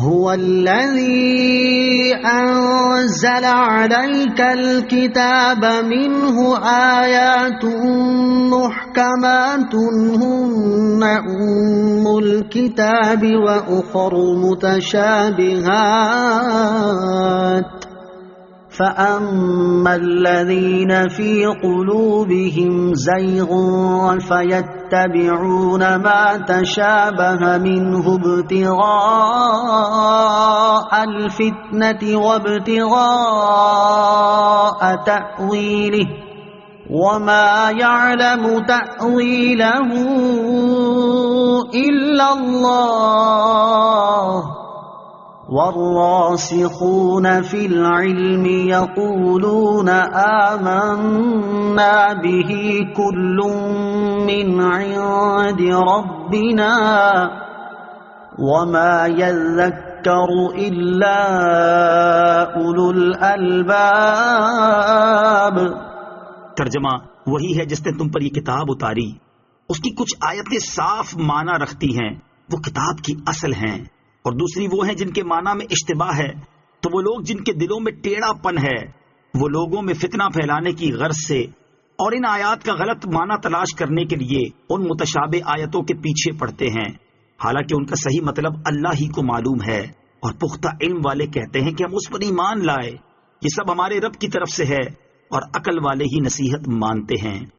هو الذي أنزل عليك الكتاب منه آيات محكمات هن أم الكتاب وأخر متشابهات فأما الذين في قلوبهم زيغ فيتبعون ما تشابه منه ابتغاء الفتنة وابتغاء تأويله وما يعلم تأويله إلا الله والراسخون في العلم يقولون آمنا به كل من عند ربنا وما يذكر إلا أولو الألباب۔ ترجمہ وہی ہے جس نے تم پر یہ کتاب اتاری، اس کی کچھ آیتیں صاف معنی رکھتی ہیں، وہ کتاب کی اصل ہیں، اور دوسری وہ ہیں جن کے معنی میں اشتباہ ہے۔ تو وہ لوگ جن کے دلوں میں ٹیڑھا پن ہے وہ لوگوں میں فتنہ پھیلانے کی غرض سے اور ان آیات کا غلط معنی تلاش کرنے کے لیے ان متشابہ آیتوں کے پیچھے پڑتے ہیں، حالانکہ ان کا صحیح مطلب اللہ ہی کو معلوم ہے۔ اور پختہ علم والے کہتے ہیں کہ ہم اس پر ایمان لائے، یہ سب ہمارے رب کی طرف سے ہے، اور عقل والے ہی نصیحت مانتے ہیں۔